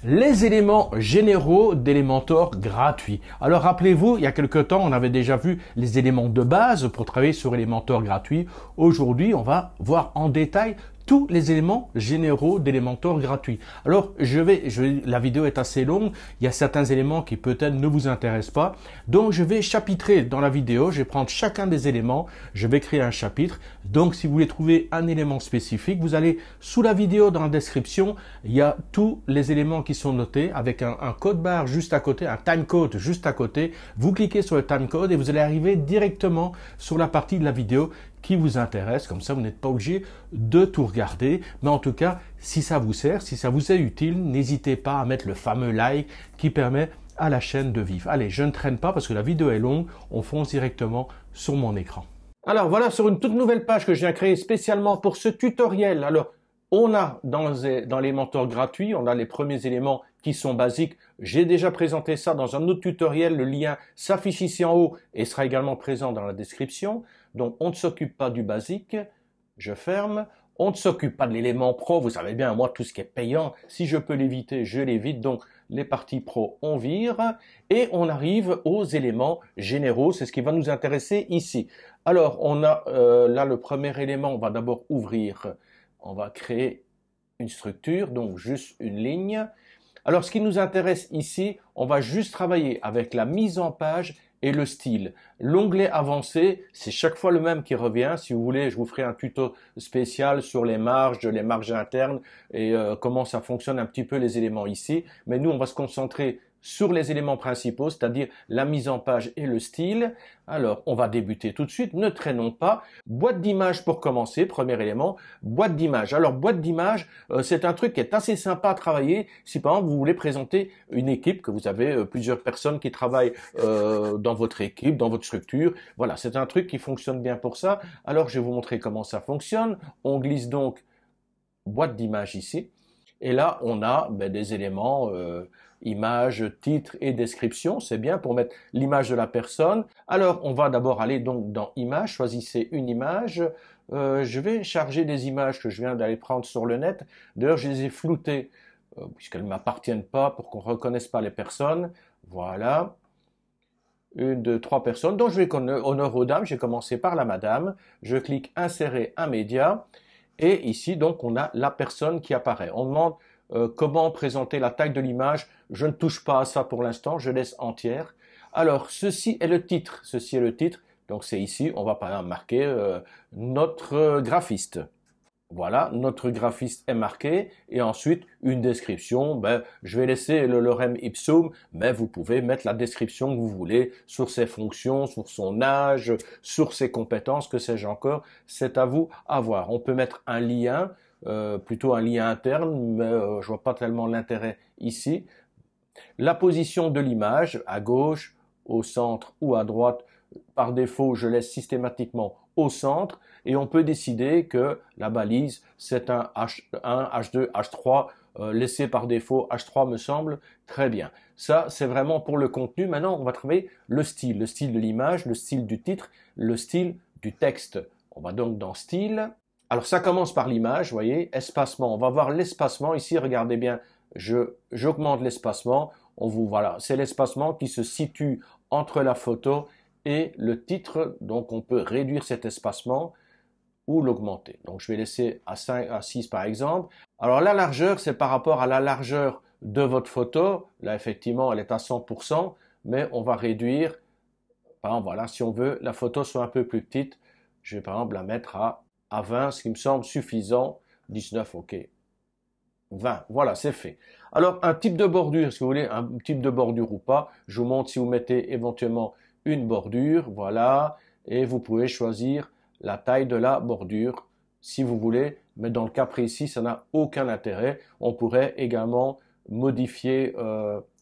Les éléments généraux d'Elementor gratuits. Alors rappelez-vous, il y a quelque temps, on avait déjà vu les éléments de base pour travailler sur Elementor gratuit. Aujourd'hui, on va voir en détail tous les éléments généraux d'Elementor gratuit. Alors, la vidéo est assez longue, il y a certains éléments qui peut-être ne vous intéressent pas. Donc, je vais chapitrer dans la vidéo, je vais prendre chacun des éléments, je vais créer un chapitre. Donc, si vous voulez trouver un élément spécifique, vous allez sous la vidéo dans la description, il y a tous les éléments qui sont notés avec un code barre juste à côté, un timecode juste à côté. Vous cliquez sur le timecode et vous allez arriver directement sur la partie de la vidéo qui vous intéresse. Comme ça, vous n'êtes pas obligé de tout regarder. Mais en tout cas, si ça vous sert, si ça vous est utile, n'hésitez pas à mettre le fameux like qui permet à la chaîne de vivre. Allez, je ne traîne pas parce que la vidéo est longue. On fonce directement sur mon écran. Alors voilà, sur une toute nouvelle page que je viens créer spécialement pour ce tutoriel. Alors, on a dans les mentors gratuits, on a les premiers éléments qui sont basiques. J'ai déjà présenté ça dans un autre tutoriel. Le lien s'affiche ici en haut et sera également présent dans la description. Donc, on ne s'occupe pas du basique. Je ferme. On ne s'occupe pas de l'élément pro. Vous savez bien, moi, tout ce qui est payant, si je peux l'éviter, je l'évite. Donc, les parties pro, on vire. Et on arrive aux éléments généraux. C'est ce qui va nous intéresser ici. Alors, on a là le premier élément. On va d'abord ouvrir. On va créer une structure, donc juste une ligne. Alors, ce qui nous intéresse ici, on va juste travailler avec la mise en page et le style. L'onglet avancé, c'est chaque fois le même qui revient. Si vous voulez, je vous ferai un tuto spécial sur les marges internes et comment ça fonctionne un petit peu les éléments ici. Mais nous, on va se concentrer sur les éléments principaux, c'est-à-dire la mise en page et le style. Alors, on va débuter tout de suite, ne traînons pas. Boîte d'image pour commencer, premier élément, boîte d'image. Alors, boîte d'image, c'est un truc qui est assez sympa à travailler si par exemple vous voulez présenter une équipe, que vous avez plusieurs personnes qui travaillent dans votre équipe, dans votre structure. Voilà, c'est un truc qui fonctionne bien pour ça. Alors, je vais vous montrer comment ça fonctionne. On glisse donc boîte d'image ici. Et là, on a des éléments, image, titre et description. C'est bien pour mettre l'image de la personne. Alors, on va d'abord aller donc dans image. Choisissez une image. Je vais charger des images que je viens d'aller prendre sur le net. D'ailleurs, je les ai floutées puisqu'elles ne m'appartiennent pas pour qu'on ne reconnaisse pas les personnes. Voilà. Une, deux, trois personnes. Donc, je vais honneur aux dames. J'ai commencé par la madame. Je clique insérer un média. Et ici, donc, on a la personne qui apparaît. On demande comment présenter la taille de l'image. Je ne touche pas à ça pour l'instant, je laisse entière. Alors, ceci est le titre. Ceci est le titre. Donc, c'est ici, on va par exemple marquer notre graphiste. Voilà, notre graphiste est marqué. Et ensuite, une description. Je vais laisser le lorem ipsum, mais vous pouvez mettre la description que vous voulez sur ses fonctions, sur son âge, sur ses compétences, que sais-je encore. C'est à vous à voir. On peut mettre un lien, plutôt un lien interne, mais je vois pas tellement l'intérêt ici. La position de l'image, à gauche, au centre ou à droite. Par défaut, je laisse systématiquement au centre et on peut décider que la balise, c'est un H1, H2, H3, laissé par défaut H3 me semble très bien. Ça, c'est vraiment pour le contenu. Maintenant, on va travailler le style de l'image, le style du titre, le style du texte. On va donc dans style. Alors, ça commence par l'image, vous voyez, espacement. On va voir l'espacement ici, regardez bien, j'augmente l'espacement. Voilà, c'est l'espacement qui se situe entre la photo et le titre, donc on peut réduire cet espacement ou l'augmenter. Donc je vais laisser à 5, à 6 par exemple. Alors la largeur, c'est par rapport à la largeur de votre photo. Là effectivement, elle est à 100%, mais on va réduire. Par exemple, voilà, si on veut la photo soit un peu plus petite, je vais par exemple la mettre à 20, ce qui me semble suffisant. 19, ok. 20, voilà, c'est fait. Alors, un type de bordure, si vous voulez, un type de bordure ou pas, je vous montre si vous mettez éventuellement une bordure, voilà, et vous pouvez choisir la taille de la bordure si vous voulez, mais dans le cas précis, ça n'a aucun intérêt. On pourrait également modifier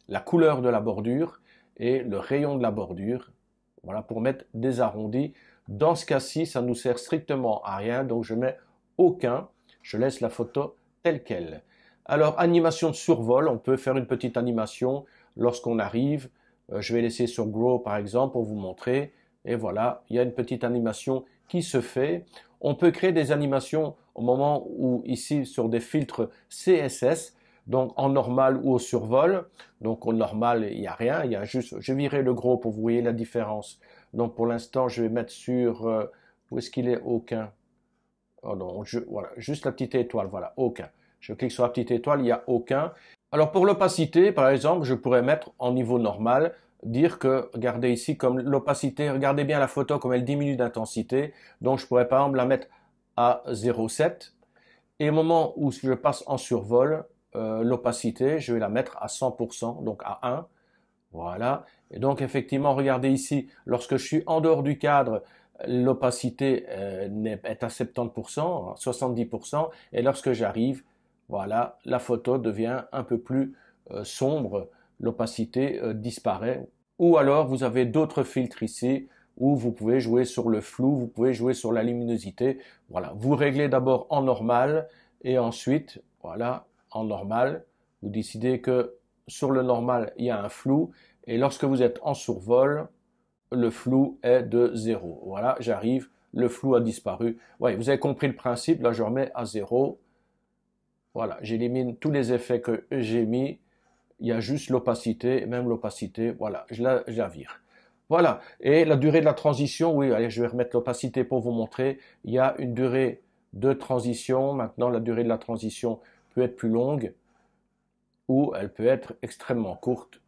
la couleur de la bordure et le rayon de la bordure, voilà, pour mettre des arrondis. Dans ce cas-ci, ça nous sert strictement à rien, donc je mets aucun, je laisse la photo telle qu'elle. Alors, animation de survol, on peut faire une petite animation lorsqu'on arrive. Je vais laisser sur Grow par exemple pour vous montrer. Et voilà, il y a une petite animation qui se fait. On peut créer des animations au moment où ici sur des filtres CSS. Donc en normal ou au survol. Donc au normal, il n'y a rien, il y a juste, je virerai le gros pour vous voyez la différence. Donc pour l'instant, je vais mettre sur, où est-ce qu'il est? Aucun. Oh non, voilà, juste la petite étoile, voilà, aucun. Je clique sur la petite étoile, il n'y a aucun. Alors pour l'opacité, par exemple, je pourrais mettre en niveau normal, dire que, regardez ici, comme l'opacité, regardez bien la photo, comme elle diminue d'intensité. Donc je pourrais par exemple la mettre à 0,7. Et au moment où je passe en survol, l'opacité, je vais la mettre à 100%, donc à 1. Voilà. Et donc effectivement, regardez ici, lorsque je suis en dehors du cadre, l'opacité est à 70%, 70%, et lorsque j'arrive, voilà, la photo devient un peu plus sombre, l'opacité disparaît. Ou alors vous avez d'autres filtres ici où vous pouvez jouer sur le flou, vous pouvez jouer sur la luminosité. Voilà, vous réglez d'abord en normal et ensuite, voilà, en normal, vous décidez que sur le normal, il y a un flou et lorsque vous êtes en survol, le flou est de 0. Voilà, j'arrive, le flou a disparu. Ouais, vous avez compris le principe, là je remets à 0. Voilà, j'élimine tous les effets que j'ai mis. Il y a juste l'opacité, même l'opacité, voilà, je la vire. Voilà, et la durée de la transition, oui, allez, je vais remettre l'opacité pour vous montrer. Il y a une durée de transition. Maintenant, la durée de la transition peut être plus longue ou elle peut être extrêmement courte.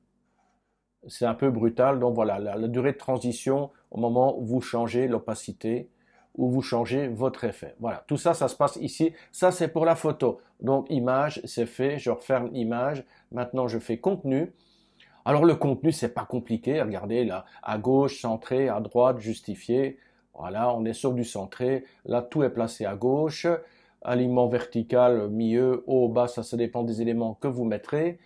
C'est un peu brutal, donc voilà, la durée de transition au moment où vous changez l'opacité, où vous changez votre effet. Voilà, tout ça, ça se passe ici. Ça, c'est pour la photo. Donc, image, c'est fait. Je referme image. Maintenant, je fais contenu. Alors, le contenu, c'est pas compliqué. Regardez, là, à gauche, centré, à droite, justifié. Voilà, on est sur du centré. Là, tout est placé à gauche. Alignement vertical, milieu, haut, bas, ça dépend des éléments que vous mettrez.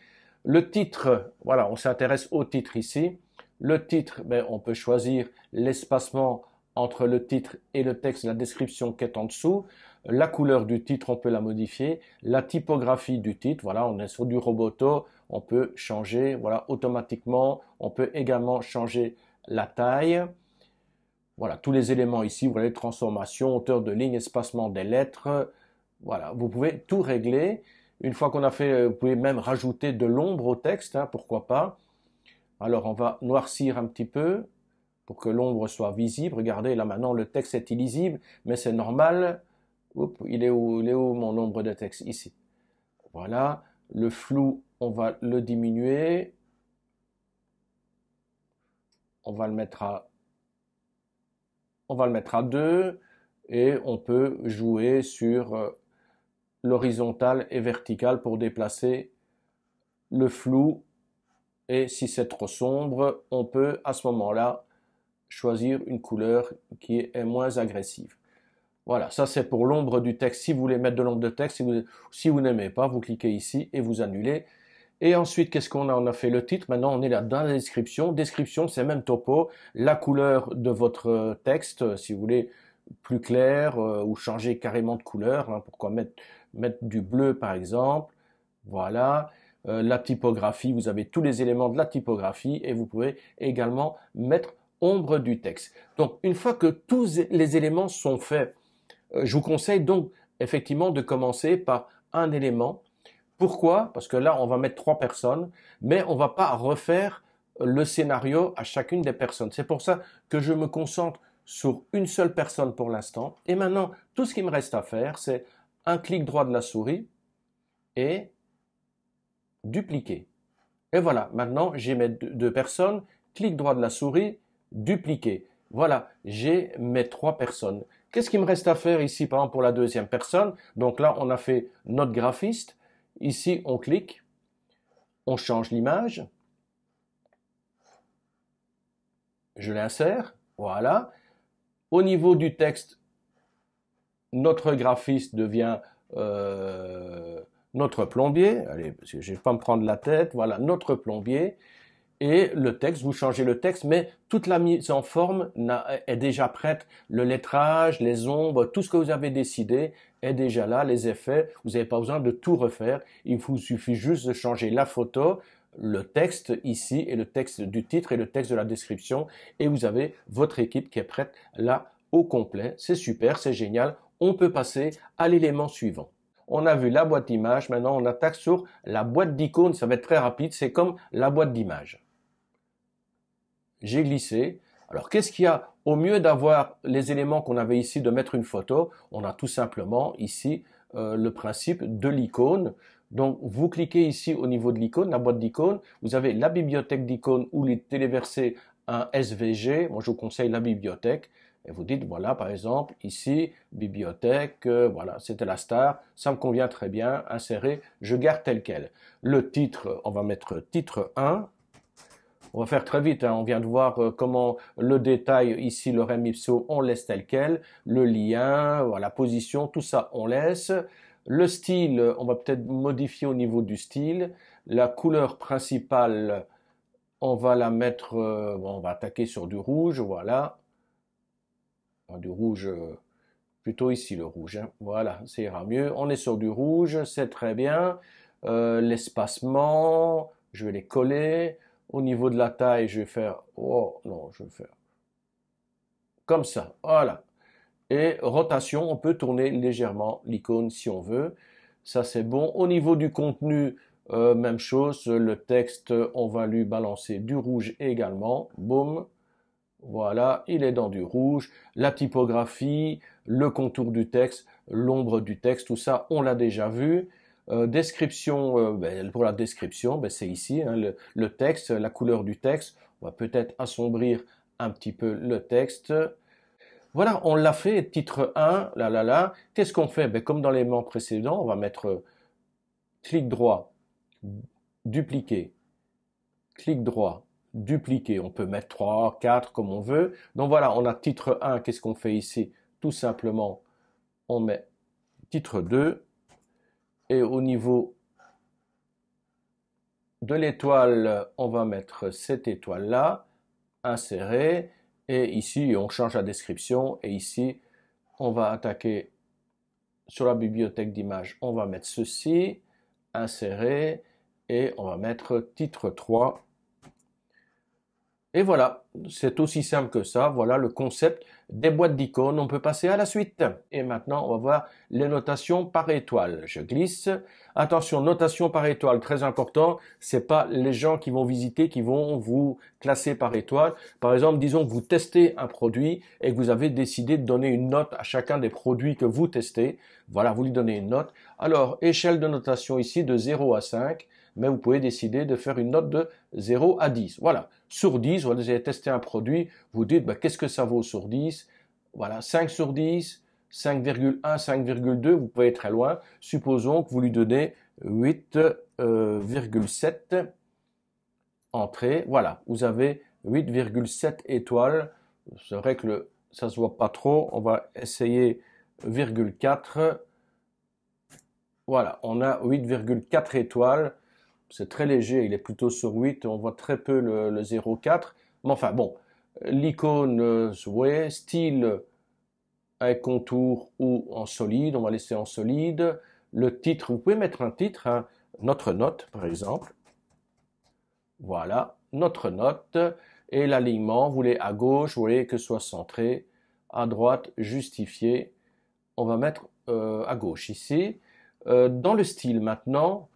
Le titre, voilà, on s'intéresse au titre ici. Le titre, ben, on peut choisir l'espacement entre le titre et le texte, la description qui est en dessous. La couleur du titre, on peut la modifier. La typographie du titre, voilà, on est sur du Roboto, on peut changer, voilà, automatiquement. On peut également changer la taille. Voilà, tous les éléments ici, vous voyez, transformation, hauteur de ligne, espacement des lettres. Voilà, vous pouvez tout régler. Une fois qu'on a fait, vous pouvez même rajouter de l'ombre au texte, hein, pourquoi pas. Alors, on va noircir un petit peu pour que l'ombre soit visible. Regardez, là maintenant, le texte est illisible, mais c'est normal. Oups, il est où mon ombre de texte? Ici. Voilà. Le flou, on va le diminuer. On va le mettre à 2 et on peut jouer sur l'horizontale et verticale pour déplacer le flou. Et si c'est trop sombre, on peut à ce moment-là choisir une couleur qui est moins agressive. Voilà, ça c'est pour l'ombre du texte. Si vous voulez mettre de l'ombre de texte, si vous n'aimez pas, vous cliquez ici et vous annulez. Et ensuite, qu'est-ce qu'on a? On a fait le titre. Maintenant, on est là dans la description. Description, c'est même topo. La couleur de votre texte, si vous voulez plus clair ou changer carrément de couleur. Hein, pourquoi mettre du bleu, par exemple. Voilà. La typographie, vous avez tous les éléments de la typographie et vous pouvez également mettre ombre du texte. Donc, une fois que tous les éléments sont faits, je vous conseille donc effectivement de commencer par un élément. Pourquoi? Parce que là, on va mettre 3 personnes, mais on va pas refaire le scénario à chacune des personnes. C'est pour ça que je me concentre sur une seule personne pour l'instant. Et maintenant, tout ce qui me reste à faire, c'est un clic droit de la souris et dupliquer. Et voilà, maintenant, j'ai mes 2 personnes, clic droit de la souris, dupliquer. Voilà, j'ai mes 3 personnes. Qu'est-ce qu'il me reste à faire ici, par exemple, pour la deuxième personne? Donc là, on a fait notre graphiste. Ici, on clique, on change l'image, je l'insère, voilà. Au niveau du texte, notre graphiste devient notre plombier. Allez, parce que je vais pas me prendre la tête. Voilà, notre plombier. Et le texte, vous changez le texte, mais toute la mise en forme est déjà prête. Le lettrage, les ombres, tout ce que vous avez décidé est déjà là, les effets. Vous n'avez pas besoin de tout refaire. Il vous suffit juste de changer la photo, le texte ici et le texte du titre et le texte de la description. Et vous avez votre équipe qui est prête là au complet. C'est super, c'est génial. On peut passer à l'élément suivant. On a vu la boîte d'image, maintenant on attaque sur la boîte d'icônes, ça va être très rapide, c'est comme la boîte d'image. J'ai glissé. Alors qu'est-ce qu'il y a? Au mieux d'avoir les éléments qu'on avait ici, de mettre une photo, on a tout simplement ici le principe de l'icône. Donc vous cliquez ici au niveau de l'icône, la boîte d'icônes, vous avez la bibliothèque d'icônes où les téléverser un SVG, moi je vous conseille la bibliothèque, et vous dites voilà par exemple ici, bibliothèque, voilà c'était la star, ça me convient très bien, insérer, je garde tel quel. Le titre, on va mettre titre 1, on va faire très vite, hein. On vient de voir comment le détail, ici le rem ipso, on laisse tel quel, le lien, voilà, la position, tout ça on laisse. Le style, on va peut-être modifier au niveau du style. La couleur principale, on va la mettre, bon, on va attaquer sur du rouge, voilà. Du rouge, plutôt ici le rouge, hein. Voilà, ça ira mieux. On est sur du rouge, c'est très bien. L'espacement, je vais les coller. Au niveau de la taille, je vais faire, oh non, je vais faire comme ça, voilà. Et rotation, on peut tourner légèrement l'icône si on veut. Ça c'est bon. Au niveau du contenu, même chose, le texte, on va lui balancer du rouge également. Boum. Voilà, il est dans du rouge. La typographie, le contour du texte, l'ombre du texte, tout ça, on l'a déjà vu. Description, pour la description, c'est ici, hein, le texte, la couleur du texte. On va peut-être assombrir un petit peu le texte. Voilà, on l'a fait, titre 1, là. Qu'est-ce qu'on fait? Comme dans l'élément précédent, on va mettre clic droit, dupliquer, clic droit, dupliquer. On peut mettre 3, 4 comme on veut. Donc voilà, on a titre 1, qu'est-ce qu'on fait ici? Tout simplement, on met titre 2. Et au niveau de l'étoile, on va mettre cette étoile-là, insérer. Et ici, on change la description. Et ici, on va attaquer sur la bibliothèque d'images. On va mettre ceci, insérer. Et on va mettre titre 3. Et voilà, c'est aussi simple que ça. Voilà le concept des boîtes d'icônes. On peut passer à la suite. Et maintenant, on va voir les notations par étoile. Je glisse. Attention, notation par étoile, très important. C'est pas les gens qui vont visiter qui vont vous classer par étoile. Par exemple, disons que vous testez un produit et que vous avez décidé de donner une note à chacun des produits que vous testez. Voilà, vous lui donnez une note. Alors, échelle de notation ici de 0 à 5. Mais vous pouvez décider de faire une note de 0 à 10. Voilà. Sur 10, vous avez testé un produit, vous dites, qu'est-ce que ça vaut sur 10? Voilà, 5 sur 10, 5,1, 5,2, vous pouvez être très loin. Supposons que vous lui donnez 8,7 entrée. Voilà, vous avez 8,7 étoiles. C'est vrai que ça se voit pas trop. On va essayer 0,4. Voilà, on a 8,4 étoiles. C'est très léger, il est plutôt sur 8, on voit très peu le 0,4. Mais enfin bon, l'icône, ouais, style avec contour ou en solide, on va laisser en solide. Le titre, vous pouvez mettre un titre, hein, notre note par exemple. Voilà, notre note. Et l'alignement, vous voulez à gauche, vous voulez que ce soit centré. À droite, justifié. On va mettre à gauche ici. Dans le style maintenant,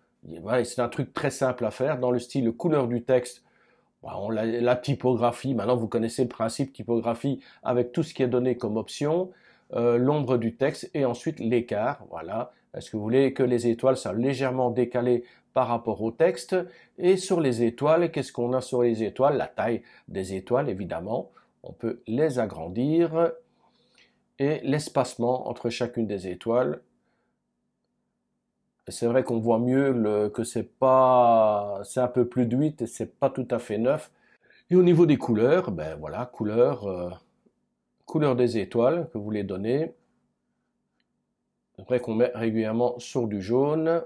voilà, c'est un truc très simple à faire. Dans le style couleur du texte, la typographie, maintenant vous connaissez le principe typographie avec tout ce qui est donné comme option, l'ombre du texte et ensuite l'écart. Voilà. Est-ce que vous voulez que les étoiles soient légèrement décalées par rapport au texte? Et sur les étoiles, qu'est-ce qu'on a sur les étoiles? La taille des étoiles, évidemment. On peut les agrandir et l'espacement entre chacune des étoiles. C'est vrai qu'on voit mieux que c'est un peu plus de 8 et c'est pas tout à fait 9. Et au niveau des couleurs, voilà, couleur des étoiles que vous les donnez. C'est vrai qu'on met régulièrement sur du jaune.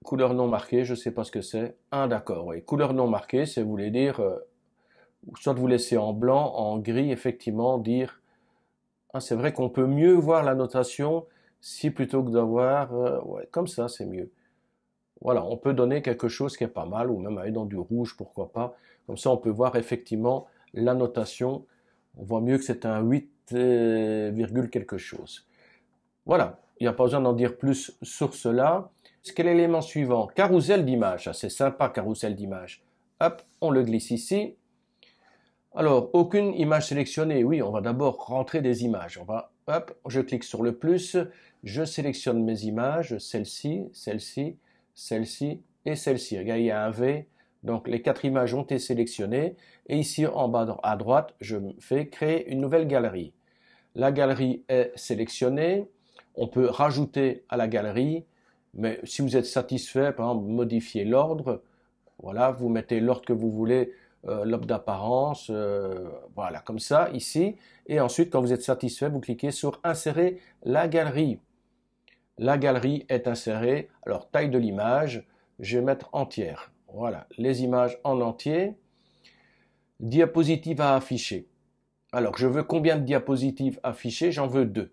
Couleur non marquée, je sais pas ce que c'est. Ah d'accord, oui. Couleur non marquée, c'est vous voulez dire, soit vous laissez en blanc, en gris, effectivement, dire, ah c'est vrai qu'on peut mieux voir la notation si plutôt que d'avoir, ouais, comme ça c'est mieux. Voilà, on peut donner quelque chose qui est pas mal, ou même aller dans du rouge, pourquoi pas. Comme ça, on peut voir effectivement la notation. On voit mieux que c'est un 8, quelque chose. Voilà. il n'y a pas besoin d'en dire plus sur cela. Quel est l'élément suivant? Carrousel d'image. C'est sympa, carrousel d'image. Hop, on le glisse ici. Alors, aucune image sélectionnée. Oui, on va d'abord rentrer des images. Hop, je clique sur le plus. Je sélectionne mes images. Celle-ci, celle-ci, celle-ci et celle-ci. Regardez, il y a un V. Donc, les 4 images ont été sélectionnées. Et ici, en bas à droite, je fais créer une nouvelle galerie. La galerie est sélectionnée. On peut rajouter à la galerie. Mais si vous êtes satisfait, par exemple, modifier l'ordre. Voilà, vous mettez l'ordre que vous voulez, l'ordre d'apparence, voilà, comme ça, ici. Et ensuite, quand vous êtes satisfait, vous cliquez sur Insérer la galerie. La galerie est insérée. Alors, taille de l'image, je vais mettre entière. Voilà, les images en entier. Diapositive à afficher. Alors, je veux combien de diapositives affichées? J'en veux 2.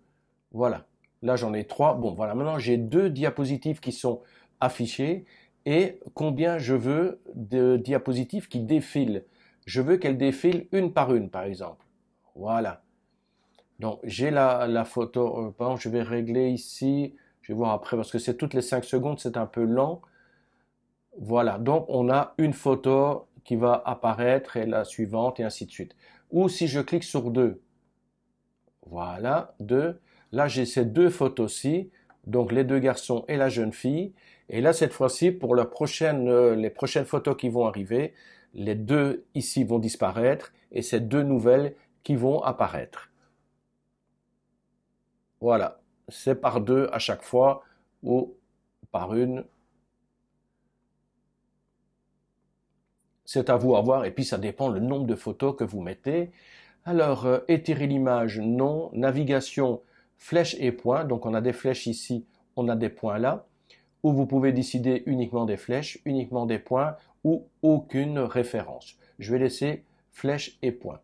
Voilà. Là, j'en ai 3. Bon, voilà. Maintenant, j'ai 2 diapositives qui sont affichées. Et combien je veux de diapositives qui défilent? Je veux qu'elles défilent une par une, par exemple. Voilà. Donc, j'ai la photo. Par exemple, je vais régler ici. Je vais voir après, parce que c'est toutes les 5 secondes, c'est un peu lent. Voilà. Donc, on a une photo qui va apparaître et la suivante et ainsi de suite. Ou si je clique sur 2. Voilà, 2. Là, j'ai ces 2 photos-ci, donc les 2 garçons et la jeune fille. Et là, cette fois-ci, pour les prochaines photos qui vont arriver, les 2 ici vont disparaître et ces 2 nouvelles qui vont apparaître. Voilà, c'est par 2 à chaque fois ou par une. C'est à vous à voir et puis ça dépend le nombre de photos que vous mettez. Alors, étirer l'image, non. Navigation, flèche et points. Donc, on a des flèches ici, on a des points là. Ou vous pouvez décider uniquement des flèches, uniquement des points ou aucune référence. Je vais laisser flèches et points.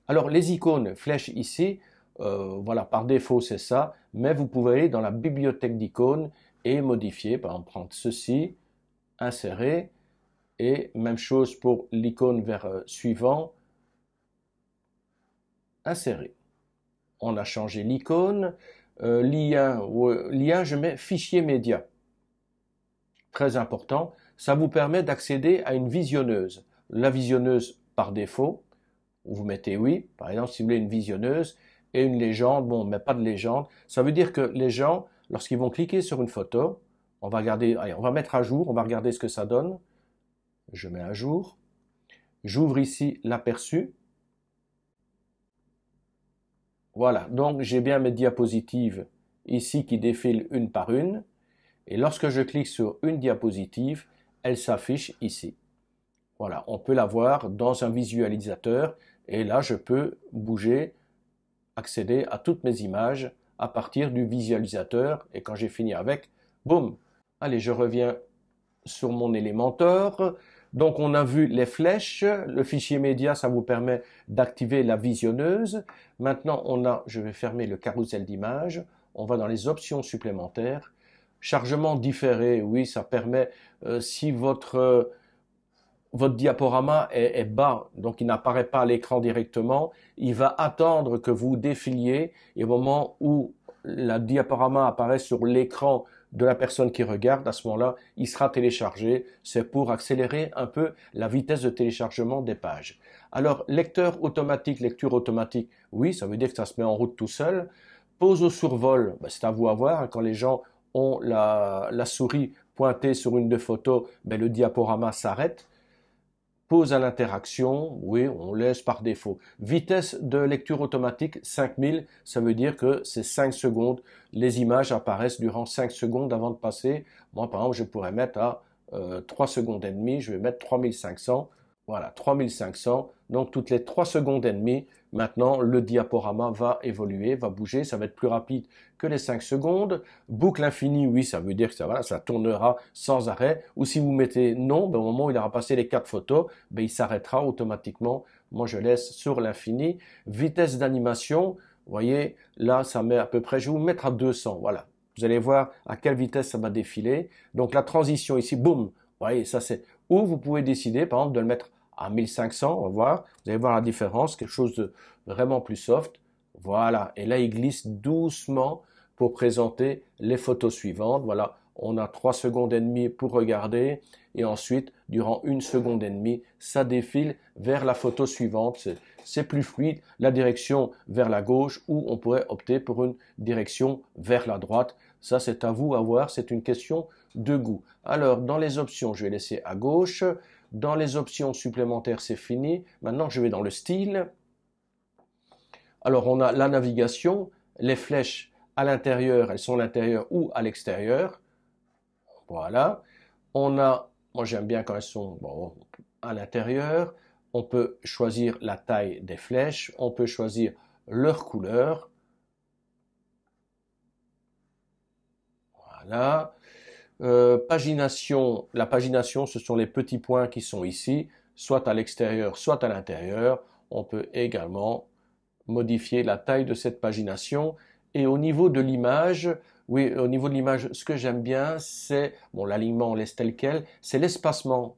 Alors, les icônes flèches ici, voilà, par défaut, c'est ça. Mais vous pouvez aller dans la bibliothèque d'icônes et modifier. Par exemple, prendre ceci, insérer. Et même chose pour l'icône vers suivant. Insérer. On a changé l'icône. Lien, je mets fichier média. Très important. Ça vous permet d'accéder à une visionneuse. La visionneuse par défaut, vous mettez oui. Par exemple, si vous voulez une visionneuse et une légende, bon, mais pas de légende. Ça veut dire que les gens, lorsqu'ils vont cliquer sur une photo, on va regarder, allez, on va mettre à jour, on va regarder ce que ça donne. Je mets à jour. J'ouvre ici l'aperçu. Voilà, donc j'ai bien mes diapositives ici qui défilent une par une. Et lorsque je clique sur une diapositive, elle s'affiche ici. Voilà, on peut la voir dans un visualisateur. Et là, je peux bouger, accéder à toutes mes images à partir du visualisateur. Et quand j'ai fini avec, boum. Allez, je reviens sur mon Elementor. Donc on a vu les flèches, le fichier média, ça vous permet d'activer la visionneuse. Maintenant je vais fermer le carrousel d'images, on va dans les options supplémentaires. Chargement différé, oui, ça permet, si votre diaporama est bas, donc il n'apparaît pas à l'écran directement, il va attendre que vous défiliez et au moment où la diaporama apparaît sur l'écran de la personne qui regarde, à ce moment-là, il sera téléchargé. C'est pour accélérer un peu la vitesse de téléchargement des pages. Alors, lecteur automatique, lecture automatique, oui, ça veut dire que ça se met en route tout seul. Pause au survol, ben, c'est à vous à voir. Quand les gens ont la souris pointée sur une des photos, ben, le diaporama s'arrête. Pause à l'interaction, oui, on laisse par défaut. Vitesse de lecture automatique, 5000, ça veut dire que c'est 5 secondes. Les images apparaissent durant 5 secondes avant de passer. Moi, par exemple, je pourrais mettre à 3 secondes et demie, je vais mettre 3500. Voilà, 3500. Donc, toutes les 3 secondes et demie, maintenant, le diaporama va évoluer, va bouger. Ça va être plus rapide que les 5 secondes. Boucle infinie, oui, ça veut dire que ça tournera sans arrêt. Ou si vous mettez non, ben, au moment où il aura passé les 4 photos, ben, il s'arrêtera automatiquement. Moi, je laisse sur l'infini. Vitesse d'animation, vous voyez, là, ça met à peu près, je vais vous mettre à 200. Voilà. Vous allez voir à quelle vitesse ça va défiler. Donc, la transition ici, boum. Vous voyez, ça c'est... Ou vous pouvez décider, par exemple, de le mettre à 1500, on va voir. Vous allez voir la différence, quelque chose de vraiment plus soft. Voilà. Et là, il glisse doucement pour présenter les photos suivantes. Voilà, on a 3 secondes et demie pour regarder et ensuite, durant 1 seconde et demie, ça défile vers la photo suivante. C'est plus fluide, la direction vers la gauche ou on pourrait opter pour une direction vers la droite. Ça, c'est à vous à voir, c'est une question de goût. Alors, dans les options, je vais laisser à gauche. Dans les options supplémentaires, c'est fini. Maintenant, je vais dans le style. Alors, on a la navigation, les flèches à l'intérieur, elles sont à l'intérieur ou à l'extérieur. Voilà. On a, moi j'aime bien quand elles sont à l'intérieur. On peut choisir la taille des flèches, on peut choisir leur couleur. Voilà. Pagination, la pagination, ce sont les petits points qui sont ici, soit à l'extérieur, soit à l'intérieur. On peut également modifier la taille de cette pagination. Et au niveau de l'image, oui, au niveau de l'image, ce que j'aime bien, c'est, bon, l'alignement, on laisse tel quel, c'est l'espacement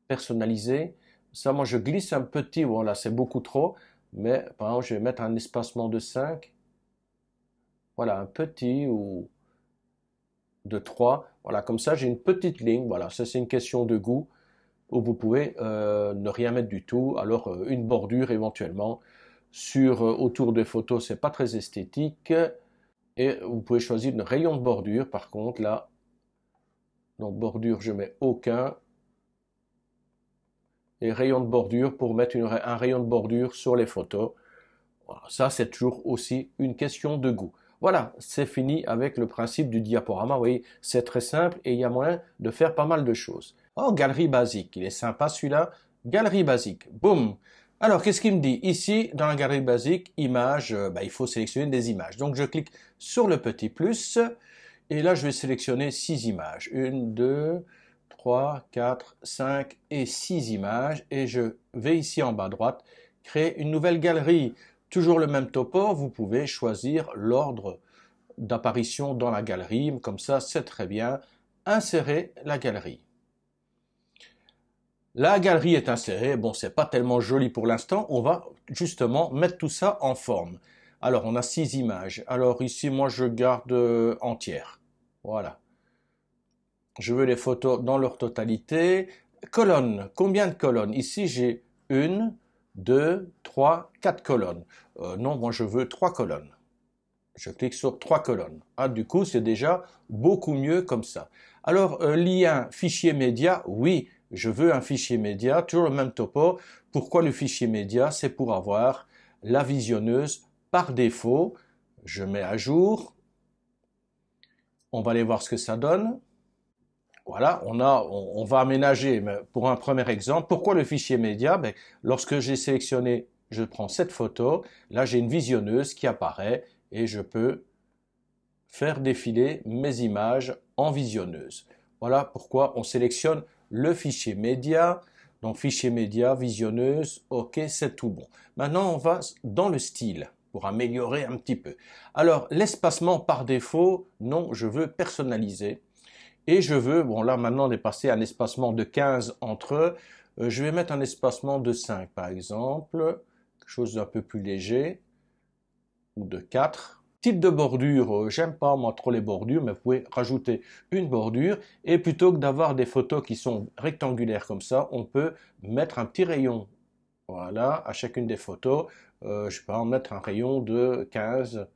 personnalisé. Ça, moi, je glisse un petit, voilà, c'est beaucoup trop, mais par exemple, je vais mettre un espacement de 5. Voilà, un petit ou de 3. Voilà, comme ça, j'ai une petite ligne. Voilà, ça, c'est une question de goût où vous pouvez ne rien mettre du tout. Alors, une bordure éventuellement sur autour des photos, c'est pas très esthétique. Et vous pouvez choisir un rayon de bordure. Par contre, là, donc bordure, je mets aucun. Et rayon de bordure pour mettre un rayon de bordure sur les photos. Voilà, ça, c'est toujours aussi une question de goût. Voilà, c'est fini avec le principe du diaporama. Vous voyez, c'est très simple et il y a moyen de faire pas mal de choses. Oh, galerie basique, il est sympa celui-là. Galerie basique, boum. Alors, qu'est-ce qu'il me dit? Ici, dans la galerie basique, images, il faut sélectionner des images. Donc, je clique sur le petit plus et là, je vais sélectionner 6 images. 1, 2, 3, 4, 5 et 6 images. Et je vais ici en bas à droite, créer une nouvelle galerie. Toujours le même topo, vous pouvez choisir l'ordre d'apparition dans la galerie. Comme ça, c'est très bien. Insérer la galerie. La galerie est insérée. Bon, c'est pas tellement joli pour l'instant. On va justement mettre tout ça en forme. Alors, on a 6 images. Alors ici, moi, je garde entière. Voilà. Je veux les photos dans leur totalité. Colonnes. Combien de colonnes? Ici, j'ai 1, 2, 3, 4 colonnes. Non, moi, je veux 3 colonnes. Je clique sur 3 colonnes. Ah, du coup, c'est déjà beaucoup mieux comme ça. Alors, lien fichier média, oui, je veux un fichier média, toujours le même topo. Pourquoi le fichier média? C'est pour avoir la visionneuse par défaut. Je mets à jour. On va aller voir ce que ça donne. Voilà, on va aménager, mais pour un premier exemple. Pourquoi le fichier média? Lorsque j'ai sélectionné, je prends cette photo, là j'ai une visionneuse qui apparaît et je peux faire défiler mes images en visionneuse. Voilà pourquoi on sélectionne le fichier média. Donc fichier média, visionneuse, ok, c'est tout bon. Maintenant, on va dans le style pour améliorer un petit peu. Alors, l'espacement par défaut, non, je veux personnaliser. Et je veux, bon là maintenant on est passé à un espacement de 15 entre eux. Je vais mettre un espacement de 5 par exemple, quelque chose d'un peu plus léger, ou de 4. Type de bordure, j'aime pas moi trop les bordures, mais vous pouvez rajouter une bordure. Et plutôt que d'avoir des photos qui sont rectangulaires comme ça, on peut mettre un petit rayon. Voilà, à chacune des photos, je peux en mettre un rayon de 15.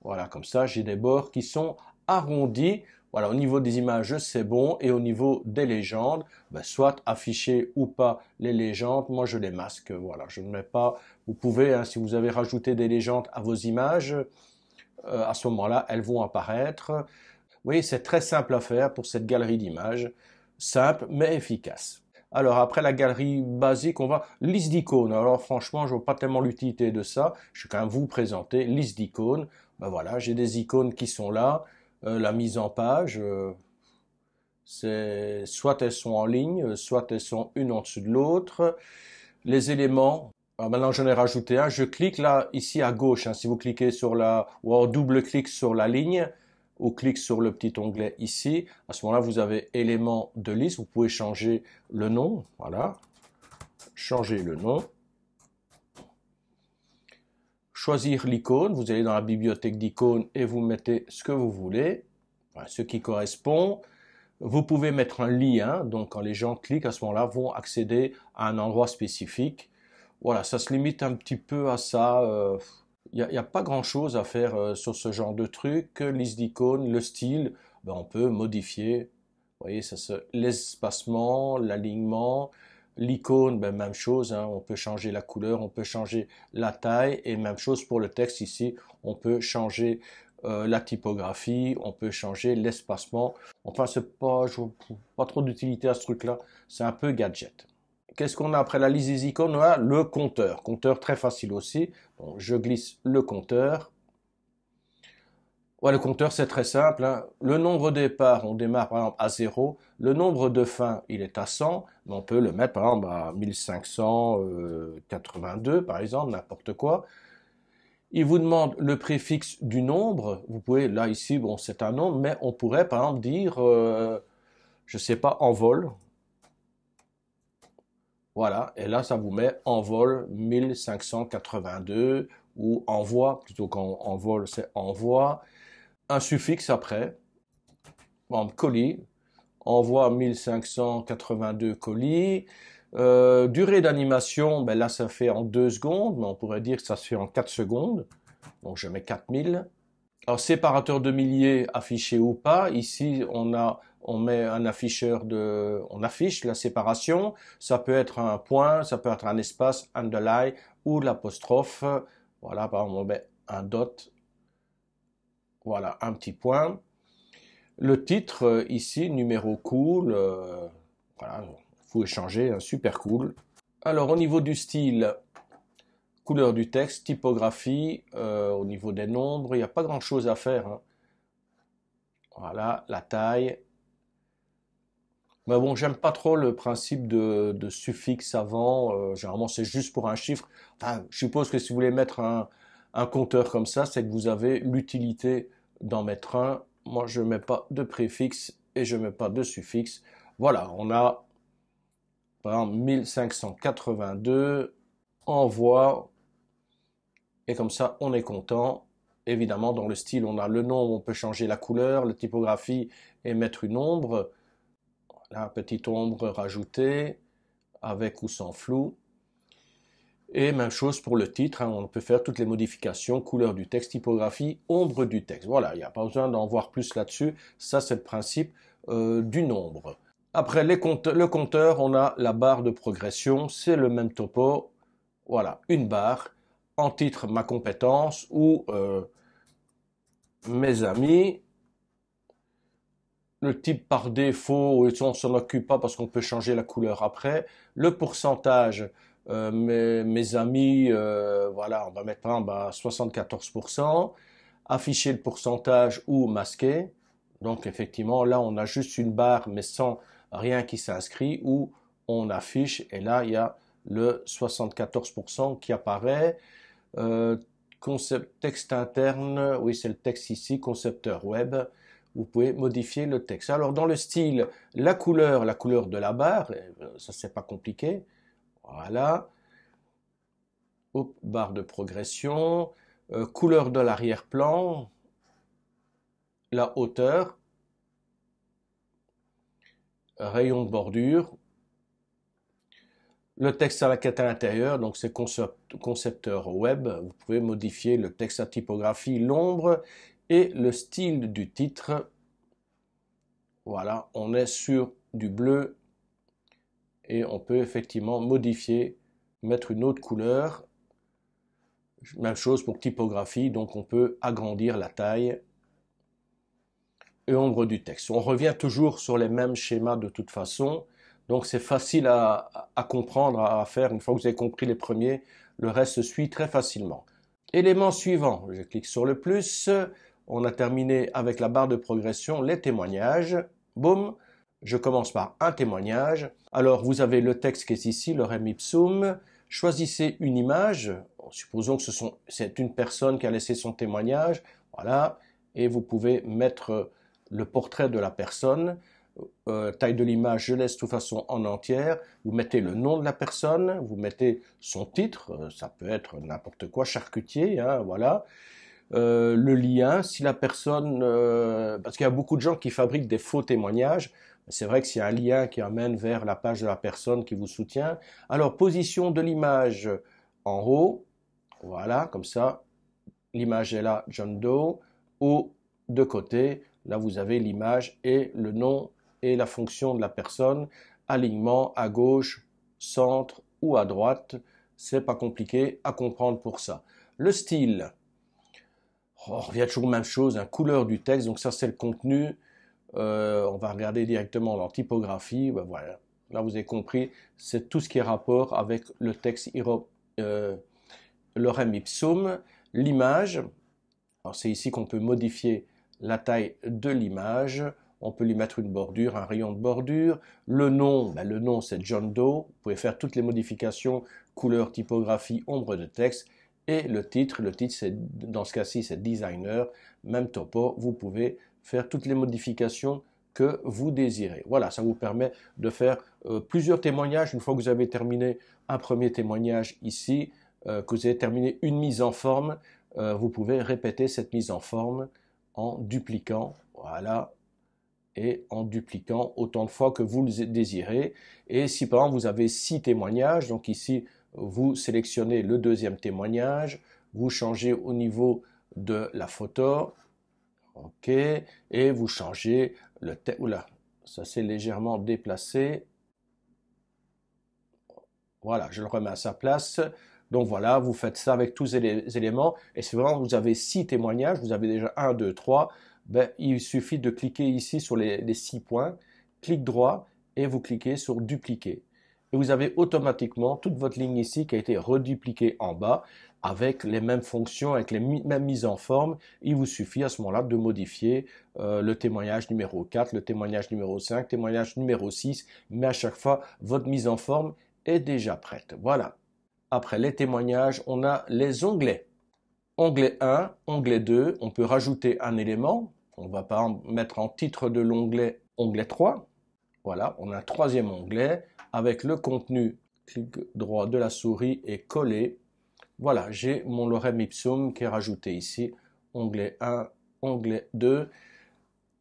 Voilà, comme ça j'ai des bords qui sont arrondis. Voilà, au niveau des images, c'est bon. Et au niveau des légendes, soit afficher ou pas les légendes, moi je les masque. Voilà, je ne mets pas. Vous pouvez, hein, si vous avez rajouté des légendes à vos images, à ce moment-là, elles vont apparaître. Vous voyez, c'est très simple à faire pour cette galerie d'images. Simple, mais efficace. Alors après la galerie basique, on va liste d'icônes. Alors franchement, je vois pas tellement l'utilité de ça. Je vais quand même vous présenter liste d'icônes. Voilà, j'ai des icônes qui sont là. La mise en page, c'est soit elles sont en ligne, soit elles sont une en dessous de l'autre. Les éléments, alors maintenant j'en ai rajouté un. Je clique là, ici à gauche, hein, si vous cliquez sur ou en double-clic sur la ligne, ou clique sur le petit onglet ici, à ce moment-là vous avez éléments de liste. Vous pouvez changer le nom, voilà, changer le nom. choisir l'icône, vous allez dans la bibliothèque d'icônes et vous mettez ce que vous voulez, enfin, ce qui correspond. Vous pouvez mettre un lien, donc quand les gens cliquent à ce moment-là, vont accéder à un endroit spécifique. Voilà, ça se limite un petit peu à ça. Il n'y a pas grand-chose à faire sur ce genre de truc. Liste d'icônes, le style, ben, on peut modifier. Vous voyez, l'espacement, l'alignement. L'icône, ben, même chose, hein, on peut changer la couleur, on peut changer la taille, et même chose pour le texte ici, on peut changer la typographie, on peut changer l'espacement. Enfin, je vois pas trop d'utilité à ce truc-là, c'est un peu gadget. Qu'est-ce qu'on a après la liste des icônes? On a le compteur. Compteur très facile aussi. Bon, je glisse le compteur. Ouais, le compteur, c'est très simple, hein. Le nombre de départ, on démarre par exemple à 0. Le nombre de fin, il est à 100. Mais on peut le mettre par exemple à 1582, par exemple, n'importe quoi. Il vous demande le préfixe du nombre. Vous pouvez, là, ici, bon, c'est un nombre, mais on pourrait par exemple dire, je sais pas, en vol. Voilà, et là, ça vous met envol 1582 ou envoi, plutôt qu'envol, c'est envoi. Un suffixe après, bon, colis, envoi 1582 colis. Durée d'animation, ben là, ça fait en 2 secondes, mais on pourrait dire que ça se fait en 4 secondes. Donc, je mets 4000. Alors, séparateur de milliers affiché ou pas. Ici, on met un afficheur on affiche la séparation. Ça peut être un point, ça peut être un espace, underline ou l'apostrophe. Voilà, par exemple, on met un dot. Voilà, un petit point. Le titre, ici, numéro cool. Voilà, il faut échanger, hein, super cool. Alors, au niveau du style, couleur du texte, typographie, au niveau des nombres, il n'y a pas grand-chose à faire, hein. Voilà, la taille. Mais bon, j'aime pas trop le principe de suffixe avant. Généralement, c'est juste pour un chiffre. Enfin, je suppose que si vous voulez mettre un compteur comme ça, c'est que vous avez l'utilité d'en mettre un. Moi, je mets pas de préfixe et je mets pas de suffixe. Voilà, on a par exemple 1582, envoi, et comme ça, on est content. Évidemment, dans le style, on a le nombre, on peut changer la couleur, la typographie et mettre une ombre. Là, petite ombre rajoutée, avec ou sans flou. Et même chose pour le titre, hein, on peut faire toutes les modifications, couleur du texte, typographie, ombre du texte. Voilà, il n'y a pas besoin d'en voir plus là-dessus. Ça, c'est le principe du nombre. Après le compteur, on a la barre de progression. C'est le même topo. Voilà, une barre. En titre, ma compétence ou mes amis. Le type par défaut, on s'en occupe pas parce qu'on peut changer la couleur après. Le pourcentage, mes amis, voilà, on va mettre par exemple à 74%. Afficher le pourcentage ou masquer. Donc effectivement, là, on a juste une barre, mais sans rien qui s'inscrit, ou on affiche, et là, il y a le 74% qui apparaît. Texte interne, oui, c'est le texte ici, concepteur web. Vous pouvez modifier le texte. Alors, dans le style, la couleur de la barre, ça, c'est pas compliqué. Voilà. Hop, barre de progression. Couleur de l'arrière-plan. La hauteur. Rayon de bordure. Le texte à la quête à l'intérieur, donc c'est concepteur web. Vous pouvez modifier le texte à typographie, l'ombre et le style du titre. Voilà, on est sur du bleu et on peut effectivement modifier, mettre une autre couleur. Même chose pour typographie, donc on peut agrandir la taille et ombre du texte. On revient toujours sur les mêmes schémas de toute façon. Donc c'est facile à comprendre, à faire. Une fois que vous avez compris les premiers, le reste se suit très facilement. Élément suivant, je clique sur le plus. On a terminé avec la barre de progression, les témoignages. Boum, je commence par un témoignage. Alors vous avez le texte qui est ici, le rem ipsum. Choisissez une image. Supposons que c'est une personne qui a laissé son témoignage. Voilà, et vous pouvez mettre le portrait de la personne. taille de l'image, je laisse de toute façon en entière. Vous mettez le nom de la personne, vous mettez son titre, ça peut être n'importe quoi, charcutier, hein, voilà. Le lien, si la personne, parce qu'il y a beaucoup de gens qui fabriquent des faux témoignages, c'est vrai que s'il y a un lien qui amène vers la page de la personne qui vous soutient, alors position de l'image en haut, voilà, comme ça, l'image est là, John Doe, ou de côté, là vous avez l'image et le nom et la fonction de la personne, alignement à gauche, centre ou à droite, c'est pas compliqué à comprendre pour ça. Le style, on revient toujours aux mêmes choses, hein, couleur du texte, donc ça c'est le contenu. On va regarder directement dans typographie, ben voilà. Là vous avez compris, c'est tout ce qui est rapport avec le texte lorem ipsum. L'image, alors c'est ici qu'on peut modifier la taille de l'image. On peut lui mettre une bordure, un rayon de bordure. Le nom, ben le nom c'est John Doe. Vous pouvez faire toutes les modifications, couleur, typographie, ombre de texte. Et le titre c'est, dans ce cas-ci, c'est designer. Même topo, vous pouvez faire toutes les modifications que vous désirez. Voilà, ça vous permet de faire plusieurs témoignages. Une fois que vous avez terminé un premier témoignage ici, que vous avez terminé une mise en forme, vous pouvez répéter cette mise en forme en dupliquant, voilà, et en dupliquant autant de fois que vous le désirez. Et si par exemple vous avez 6 témoignages, donc ici vous sélectionnez le deuxième témoignage, vous changez au niveau de la photo, ok, et vous changez le texte, oula, ça s'est légèrement déplacé, voilà, je le remets à sa place. Donc voilà, vous faites ça avec tous les éléments. Et c'est vraiment, vous avez 6 témoignages, vous avez déjà 1, 2, 3. Ben, il suffit de cliquer ici sur les 6 points, clic droit, et vous cliquez sur dupliquer. Et vous avez automatiquement toute votre ligne ici qui a été redupliquée en bas avec les mêmes fonctions, avec les mêmes mises en forme. Il vous suffit à ce moment-là de modifier le témoignage numéro 4, le témoignage numéro 5, témoignage numéro 6, mais à chaque fois, votre mise en forme est déjà prête. Voilà. Après les témoignages, on a les onglets. Onglet 1, onglet 2, on peut rajouter un élément. On va par exemple mettre en titre de l'onglet onglet 3. Voilà, on a un troisième onglet avec le contenu. Clic droit de la souris et coller. Voilà, j'ai mon lorem ipsum qui est rajouté ici. Onglet 1, onglet 2.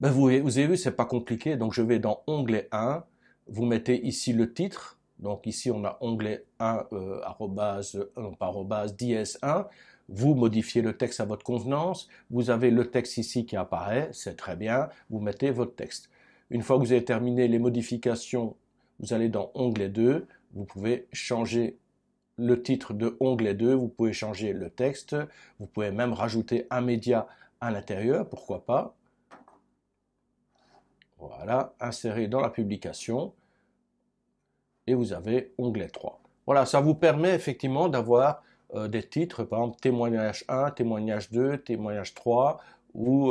Ben vous avez vu, c'est pas compliqué. Donc je vais dans onglet 1. Vous mettez ici le titre. Donc ici, on a onglet 1, ds1. Vous modifiez le texte à votre convenance. Vous avez le texte ici qui apparaît, c'est très bien. Vous mettez votre texte. Une fois que vous avez terminé les modifications, vous allez dans onglet 2. Vous pouvez changer le titre de onglet 2. Vous pouvez changer le texte. Vous pouvez même rajouter un média à l'intérieur, pourquoi pas. Voilà, insérer dans la publication. Et vous avez onglet 3. Voilà, ça vous permet effectivement d'avoir des titres, par exemple témoignage 1, témoignage 2, témoignage 3, ou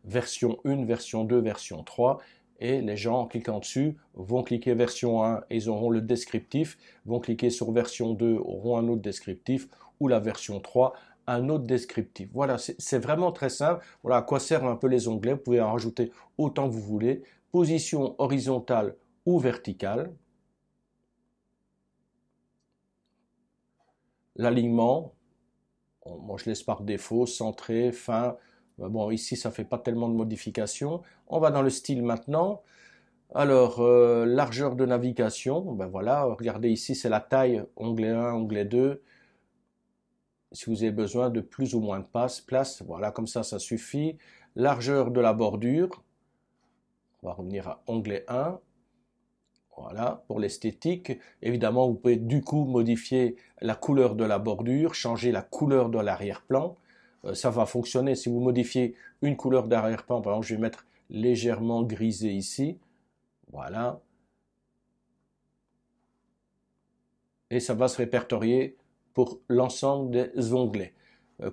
version 1, version 2, version 3. Et les gens, en cliquant dessus, vont cliquer version 1 et ils auront le descriptif, vont cliquer sur version 2, auront un autre descriptif, ou la version 3, un autre descriptif. Voilà, c'est vraiment très simple. Voilà à quoi servent un peu les onglets. Vous pouvez en rajouter autant que vous voulez. Position horizontale ou verticale. L'alignement, moi je laisse par défaut, centré, fin. Bon, ici ça fait pas tellement de modifications. On va dans le style maintenant. Alors, largeur de navigation, ben voilà, regardez ici c'est la taille, onglet 1, onglet 2. Si vous avez besoin de plus ou moins de place, voilà, comme ça suffit. Largeur de la bordure, on va revenir à onglet 1. Voilà, pour l'esthétique. Évidemment, vous pouvez du coup modifier la couleur de la bordure, changer la couleur de l'arrière-plan. Ça va fonctionner si vous modifiez une couleur d'arrière-plan. Par exemple, je vais mettre légèrement grisé ici. Voilà. Et ça va se répertorier pour l'ensemble des onglets.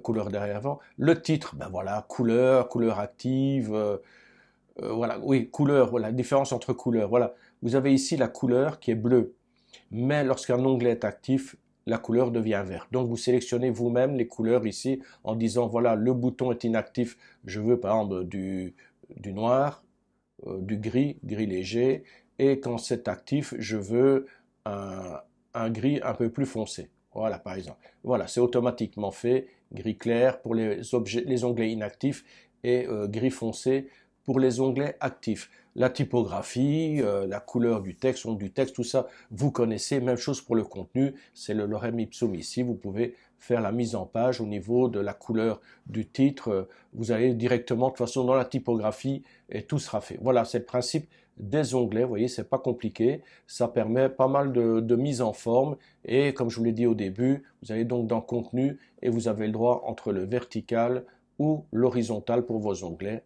Couleur d'arrière-plan. Le titre, ben voilà, couleur active. Voilà, oui, couleur, voilà, différence entre couleurs. Voilà, vous avez ici la couleur qui est bleue, mais lorsqu'un onglet est actif, la couleur devient verte. Donc vous sélectionnez vous-même les couleurs ici en disant voilà, le bouton est inactif, je veux par exemple du noir, du gris, gris léger, et quand c'est actif, je veux un gris un peu plus foncé. Voilà, par exemple. Voilà, c'est automatiquement fait, gris clair pour les onglets inactifs et gris foncé pour les onglets actifs. La typographie, la couleur du texte, son du texte, tout ça, vous connaissez. Même chose pour le contenu, c'est le lorem ipsum ici. Vous pouvez faire la mise en page au niveau de la couleur du titre. Vous allez directement, de toute façon, dans la typographie et tout sera fait. Voilà, c'est le principe des onglets. Vous voyez, c'est pas compliqué. Ça permet pas mal de mise en forme. Et comme je vous l'ai dit au début, vous allez donc dans contenu et vous avez le droit entre le vertical ou l'horizontal pour vos onglets.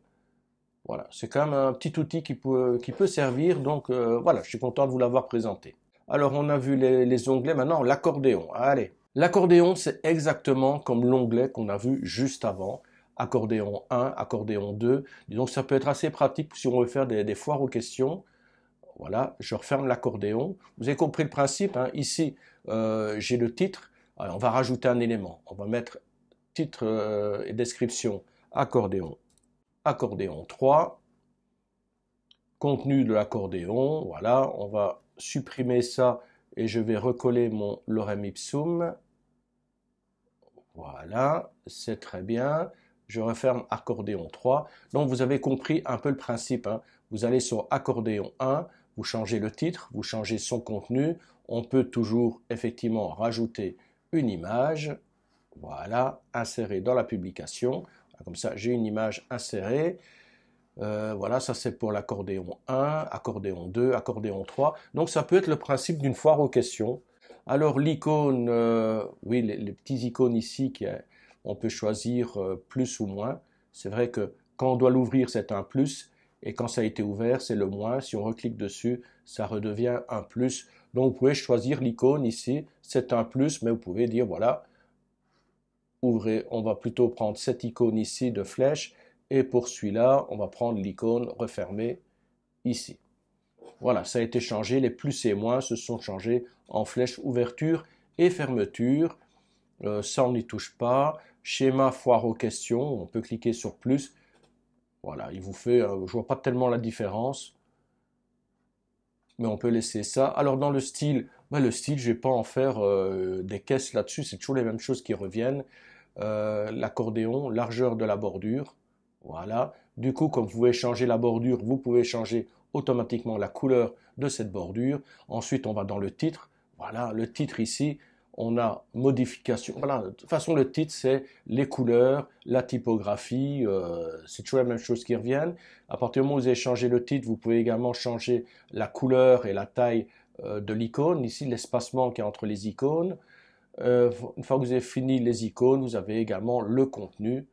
Voilà, c'est quand même un petit outil qui peut servir, donc voilà, je suis content de vous l'avoir présenté. Alors on a vu les onglets, maintenant l'accordéon. Allez, l'accordéon c'est exactement comme l'onglet qu'on a vu juste avant. Accordéon 1, accordéon 2, donc ça peut être assez pratique si on veut faire des foires aux questions. Voilà, je referme l'accordéon. Vous avez compris le principe, hein. Ici j'ai le titre. Alors, on va rajouter un élément, on va mettre titre et description accordéon. Accordéon 3, contenu de l'accordéon, voilà, on va supprimer ça et je vais recoller mon lorem ipsum, voilà, c'est très bien, je referme accordéon 3, donc vous avez compris un peu le principe, hein. Vous allez sur accordéon 1, vous changez le titre, vous changez son contenu, on peut toujours effectivement rajouter une image, voilà, insérer dans la publication, comme ça j'ai une image insérée. Voilà, ça c'est pour l'accordéon 1, accordéon 2, accordéon 3. Donc ça peut être le principe d'une foire aux questions. Alors l'icône, oui, les petits icônes ici, on peut choisir plus ou moins. C'est vrai que quand on doit l'ouvrir, c'est un plus, et quand ça a été ouvert, c'est le moins. Si on reclique dessus, ça redevient un plus. Donc vous pouvez choisir l'icône ici, c'est un plus, mais vous pouvez dire, voilà, ouvrez, on va plutôt prendre cette icône ici de flèche, et pour celui-là, on va prendre l'icône refermée ici. Voilà, ça a été changé, les plus et moins se sont changés en flèche ouverture et fermeture. Ça, on n'y touche pas. Schéma foire aux questions, on peut cliquer sur plus. Voilà, il vous fait, je vois pas tellement la différence, mais on peut laisser ça. Alors dans le style, le style, je vais pas en faire des caisses là-dessus, c'est toujours les mêmes choses qui reviennent. L'accordéon, largeur de la bordure, voilà. Du coup, comme vous pouvez changer la bordure, vous pouvez changer automatiquement la couleur de cette bordure. Ensuite, on va dans le titre. Voilà, le titre ici, on a modification. Voilà, de toute façon, le titre, c'est les couleurs, la typographie, c'est toujours la même chose qui reviennent. À partir du moment où vous avez changé le titre, vous pouvez également changer la couleur et la taille de l'icône. Ici, l'espacement qui est entre les icônes. Une fois que vous avez fini les icônes, vous avez également le contenu.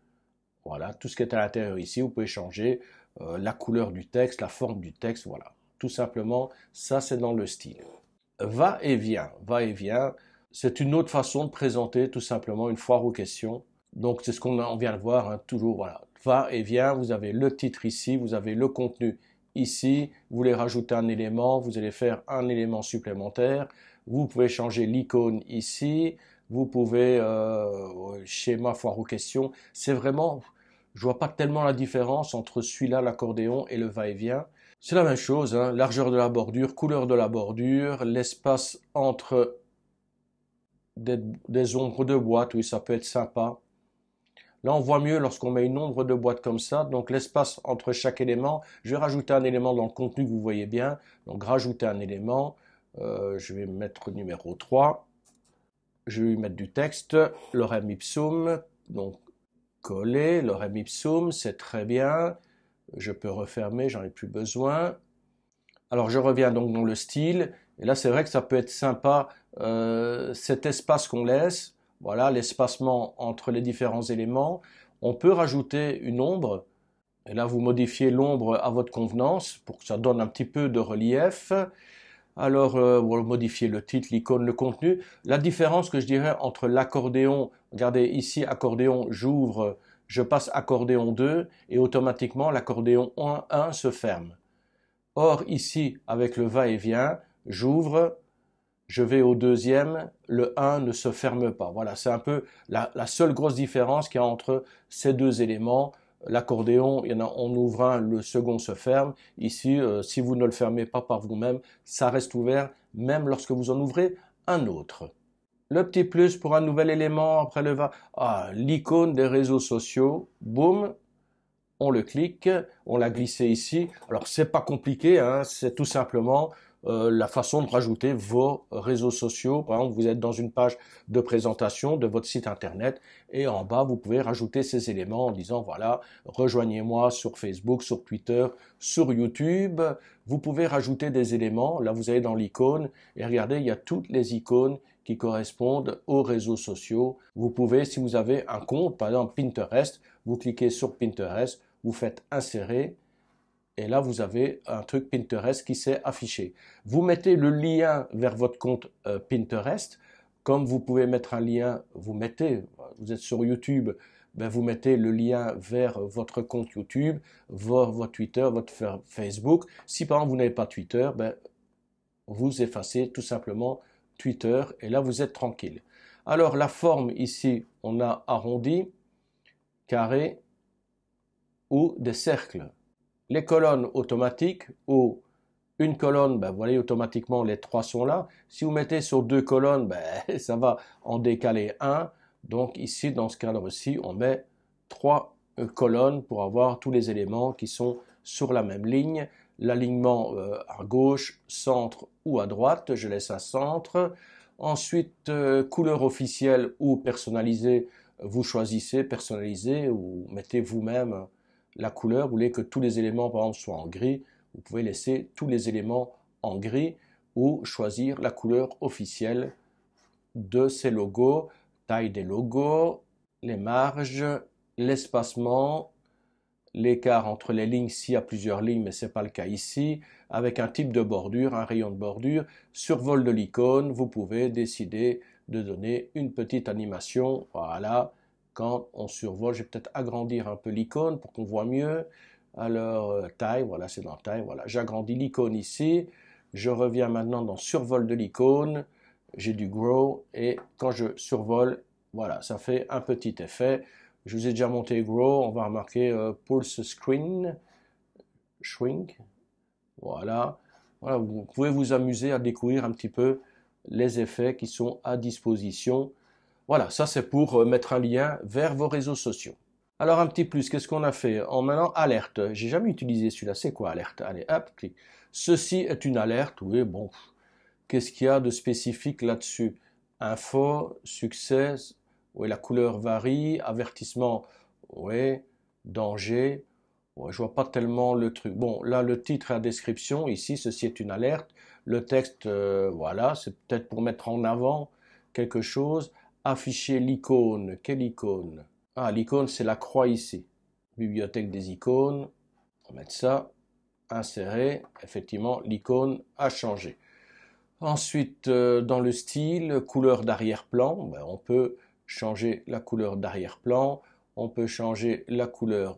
Voilà, tout ce qui est à l'intérieur ici, vous pouvez changer la couleur du texte, la forme du texte, voilà. Tout simplement, ça c'est dans le style. Va et vient, c'est une autre façon de présenter tout simplement une foire aux questions. Donc c'est ce qu'on vient de voir, hein, toujours, voilà. Va et vient, vous avez le titre ici, vous avez le contenu ici, vous voulez rajouter un élément, vous allez faire un élément supplémentaire, vous pouvez changer l'icône ici, vous pouvez schéma foire aux questions, c'est vraiment, je vois pas tellement la différence entre celui-là, l'accordéon, et le va-et-vient. C'est la même chose, hein, largeur de la bordure, couleur de la bordure, l'espace entre des ombres de boîte, oui, ça peut être sympa. Là, on voit mieux lorsqu'on met une ombre de boîte comme ça. Donc, l'espace entre chaque élément. Je vais rajouter un élément dans le contenu que vous voyez bien. Donc, rajouter un élément. Je vais mettre numéro 3. Je vais mettre du texte. Lorem ipsum. Donc, coller. Lorem ipsum, c'est très bien. Je peux refermer, j'en ai plus besoin. Alors, je reviens donc dans le style. Et là, c'est vrai que ça peut être sympa, cet espace qu'on laisse. Voilà, l'espacement entre les différents éléments. On peut rajouter une ombre. Et là, vous modifiez l'ombre à votre convenance pour que ça donne un petit peu de relief. Alors, vous modifiez le titre, l'icône, le contenu. La différence que je dirais entre l'accordéon, regardez ici, accordéon, j'ouvre, je passe accordéon 2 et automatiquement l'accordéon 1 se ferme. Or, ici, avec le va-et-vient, j'ouvre, je vais au deuxième, le 1 ne se ferme pas. Voilà, c'est un peu la seule grosse différence qu'il y a entre ces deux éléments. L'accordéon, il y en a, on ouvre un, le second se ferme. Ici, si vous ne le fermez pas par vous-même, ça reste ouvert, même lorsque vous en ouvrez un autre. Le petit plus pour un nouvel élément après l'icône des réseaux sociaux, boum, on le clique, on l'a glissé ici. Alors c'est pas compliqué, hein, c'est tout simplement la façon de rajouter vos réseaux sociaux. Par exemple, vous êtes dans une page de présentation de votre site internet et en bas vous pouvez rajouter ces éléments en disant voilà, rejoignez-moi sur Facebook, sur Twitter, sur YouTube. Vous pouvez rajouter des éléments. Là vous allez dans l'icône et regardez, il y a toutes les icônes qui correspondent aux réseaux sociaux. Vous pouvez, si vous avez un compte, par exemple Pinterest, vous cliquez sur Pinterest, vous faites insérer et là vous avez un truc Pinterest qui s'est affiché. Vous mettez le lien vers votre compte Pinterest, comme vous pouvez mettre un lien, vous êtes sur YouTube, ben vous mettez le lien vers votre compte YouTube, votre Twitter, votre Facebook. Si par exemple vous n'avez pas Twitter, ben vous effacez tout simplement Twitter et là vous êtes tranquille. Alors la forme ici, on a arrondi, carré ou des cercles. Les colonnes automatiques ou une colonne, ben, vous voyez automatiquement les trois sont là. Si vous mettez sur deux colonnes, ben, ça va en décaler un. Donc ici, dans ce cadre-ci, on met trois colonnes pour avoir tous les éléments qui sont sur la même ligne. L'alignement à gauche, centre ou à droite, je laisse à centre. Ensuite, couleur officielle ou personnalisée, vous choisissez personnaliser ou mettez vous-même la couleur. Vous voulez que tous les éléments, par exemple, soient en gris. Vous pouvez laisser tous les éléments en gris ou choisir la couleur officielle de ces logos, taille des logos, les marges, l'espacement, l'écart entre les lignes s'il y a plusieurs lignes, mais ce n'est pas le cas ici, avec un type de bordure, un rayon de bordure. Survol de l'icône, vous pouvez décider de donner une petite animation, voilà, quand on survole. Je vais peut-être agrandir un peu l'icône pour qu'on voit mieux. Alors, taille, voilà, c'est dans taille, voilà. J'agrandis l'icône ici. Je reviens maintenant dans survol de l'icône. J'ai du grow et quand je survole, voilà, ça fait un petit effet. Je vous ai déjà monté grow, on va remarquer pulse screen, shrink, voilà. Voilà, vous pouvez vous amuser à découvrir un petit peu les effets qui sont à disposition. Voilà, ça c'est pour mettre un lien vers vos réseaux sociaux. Alors un petit plus, qu'est-ce qu'on a fait? En maintenant, alerte. J'ai jamais utilisé celui-là. C'est quoi alerte? Allez, hop, clic. Ceci est une alerte. Oui, bon. Qu'est-ce qu'il y a de spécifique là-dessus? Info, succès. Oui, la couleur varie. Avertissement. Oui. Danger. Ouais, je vois pas tellement le truc. Bon, là, le titre et la description. Ici, ceci est une alerte. Le texte, voilà, c'est peut-être pour mettre en avant quelque chose. Afficher l'icône. Quelle icône? Ah, l'icône, c'est la croix ici. Bibliothèque des icônes. On va mettre ça. Insérer. Effectivement, l'icône a changé. Ensuite, dans le style, couleur d'arrière-plan, ben, on peut changer la couleur d'arrière-plan. On peut changer la couleur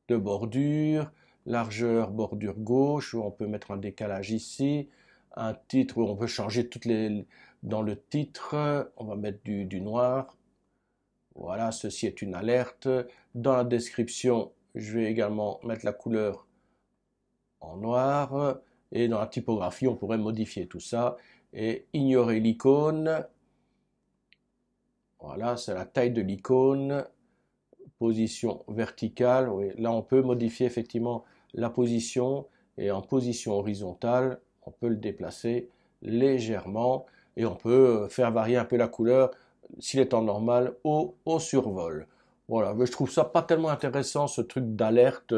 de bordure, largeur bordure gauche, où on peut mettre un décalage ici, un titre où on peut changer dans le titre, on va mettre du noir. Voilà, ceci est une alerte. Dans la description, je vais également mettre la couleur en noir. Et dans la typographie, on pourrait modifier tout ça et ignorer l'icône. Voilà, c'est la taille de l'icône. Position verticale, oui. Là on peut modifier effectivement la position et en position horizontale, on peut le déplacer légèrement et on peut faire varier un peu la couleur s'il est en normal au survol. Voilà, mais je trouve ça pas tellement intéressant ce truc d'alerte.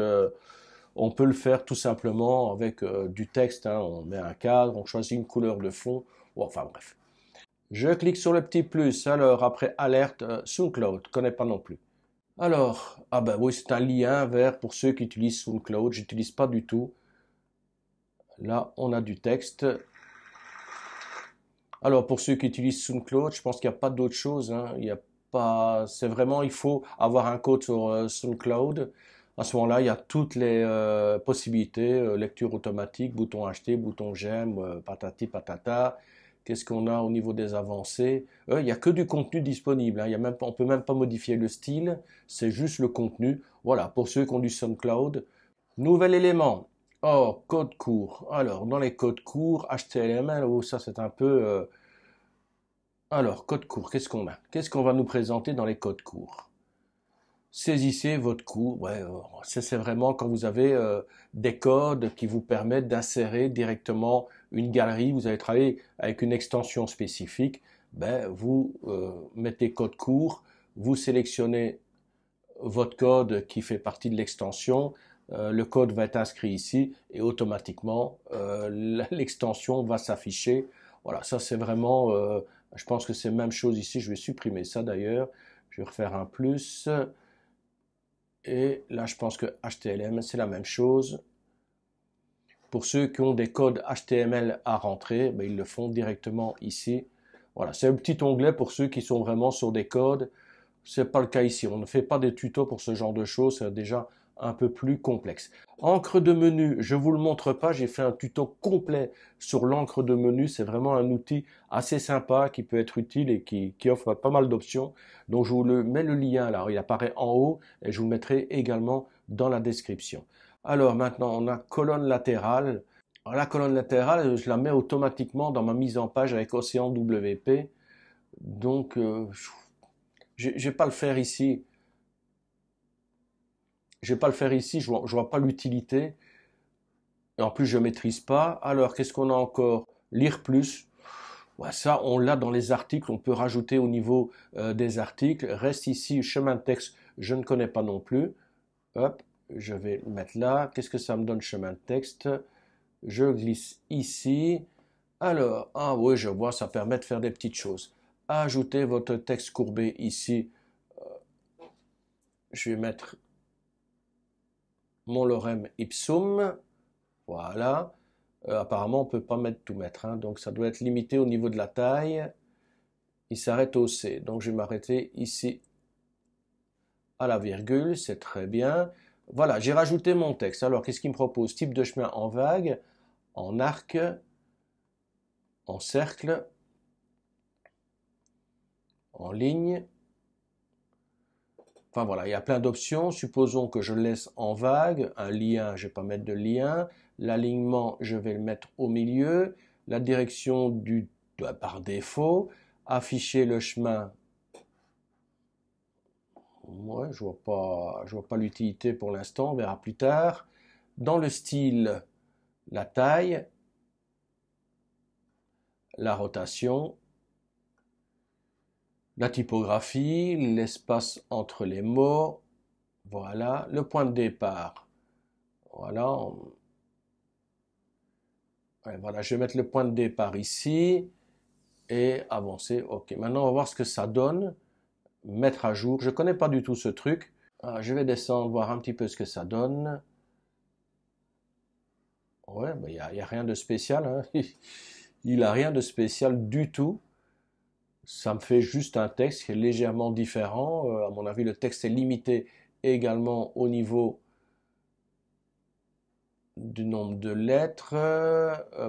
On peut le faire tout simplement avec du texte, hein. On met un cadre, on choisit une couleur de fond. Bon, enfin bref. Je clique sur le petit plus. Alors après alerte, SoundCloud, je connais pas non plus. Alors, ah ben oui, c'est un lien vers pour ceux qui utilisent SoundCloud. J'utilise pas du tout. Là, on a du texte. Alors, pour ceux qui utilisent SoundCloud, je pense qu'il n'y a pas d'autre chose, hein. Il y a pas, c'est vraiment, il faut avoir un code sur SoundCloud. À ce moment-là, il y a toutes les possibilités, lecture automatique, bouton acheter, bouton j'aime, patati patata. Qu'est-ce qu'on a au niveau des avancées? Il n'y a que du contenu disponible, hein. On peut même pas modifier le style, c'est juste le contenu. Voilà, pour ceux qui ont du SoundCloud. Nouvel élément. Oh, code court. Alors, dans les codes courts, HTML, oh, ça c'est un peu... Alors, code court, qu'est-ce qu'on a? Qu'est-ce qu'on va nous présenter dans les codes courts? Saisissez votre cours. Ouais, ça c'est vraiment quand vous avez des codes qui vous permettent d'insérer directement une galerie. Vous allez travailler avec une extension spécifique. Ben, vous mettez code court, vous sélectionnez votre code qui fait partie de l'extension. Le code va être inscrit ici et automatiquement l'extension va s'afficher. Voilà, ça c'est vraiment, je pense que c'est la même chose ici. Je vais supprimer ça d'ailleurs. Je vais refaire un plus. Et là, je pense que HTML, c'est la même chose. Pour ceux qui ont des codes HTML à rentrer, ben, ils le font directement ici. Voilà, c'est un petit onglet pour ceux qui sont vraiment sur des codes. C'est pas le cas ici. On ne fait pas des tutos pour ce genre de choses. C'est déjà un peu plus complexe. Encre de menu, je vous le montre pas. J'ai fait un tuto complet sur l'encre de menu. C'est vraiment un outil assez sympa qui peut être utile et qui offre pas mal d'options. Donc je vous mets le lien là. Il apparaît en haut et je vous le mettrai également dans la description. Alors maintenant, on a colonne latérale. Alors, la colonne latérale, je la mets automatiquement dans ma mise en page avec Océan WP. Donc, je vais pas le faire ici. Je vais pas le faire ici, je vois pas l'utilité. Et en plus, je maîtrise pas. Alors, qu'est-ce qu'on a encore? Lire plus. Ouais, ça, on l'a dans les articles. On peut rajouter au niveau des articles. Reste ici, chemin de texte, je ne connais pas non plus. Hop, je vais le mettre là. Qu'est-ce que ça me donne, chemin de texte? Je glisse ici. Alors, ah oui, je vois, ça permet de faire des petites choses. Ajoutez votre texte courbé ici. Je vais mettre mon lorem ipsum. Voilà. Apparemment, on peut pas tout mettre, hein, donc ça doit être limité au niveau de la taille. Il s'arrête au C. Donc je vais m'arrêter ici à la virgule, c'est très bien. Voilà, j'ai rajouté mon texte. Alors, qu'est-ce qu'il me propose? Type de chemin en vague, en arc, en cercle, en ligne. Enfin voilà, il y a plein d'options. Supposons que je laisse en vague. Un lien, je ne vais pas mettre de lien. L'alignement, je vais le mettre au milieu. La direction par défaut. Afficher le chemin. Ouais, je vois pas l'utilité pour l'instant. On verra plus tard. Dans le style, la taille, la rotation, la typographie, l'espace entre les mots, voilà, le point de départ. Voilà, ouais, voilà, je vais mettre le point de départ ici et avancer. Ok, maintenant on va voir ce que ça donne. Mettre à jour. Je connais pas du tout ce truc. Alors, je vais descendre, voir un petit peu ce que ça donne. Ouais, il y a rien de spécial, hein. Il a rien de spécial du tout. Ça me fait juste un texte qui est légèrement différent. À mon avis, le texte est limité également au niveau du nombre de lettres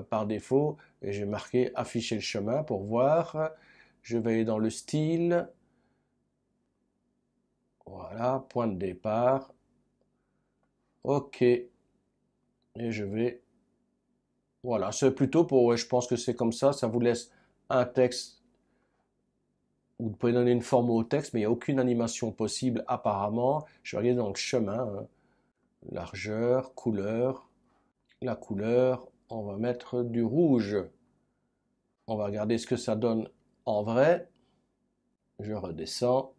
par défaut. Et j'ai marqué afficher le chemin pour voir. Je vais aller dans le style. Voilà, point de départ. OK. Et je vais... Voilà, c'est plutôt pour... Ouais, je pense que c'est comme ça. Ça vous laisse un texte. Vous pouvez donner une forme au texte, mais il n'y a aucune animation possible apparemment. Je vais regarder dans le chemin. Hein. Largeur, couleur. La couleur, on va mettre du rouge. On va regarder ce que ça donne en vrai. Je redescends.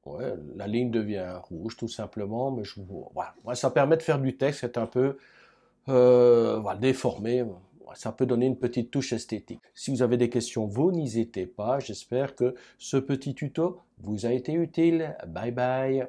Ouais, la ligne devient rouge tout simplement, mais voilà. Ouais, ça permet de faire du texte, c'est un peu voilà, déformé. Ouais, ça peut donner une petite touche esthétique. Si vous avez des questions, vous n'hésitez pas. J'espère que ce petit tuto vous a été utile. Bye bye.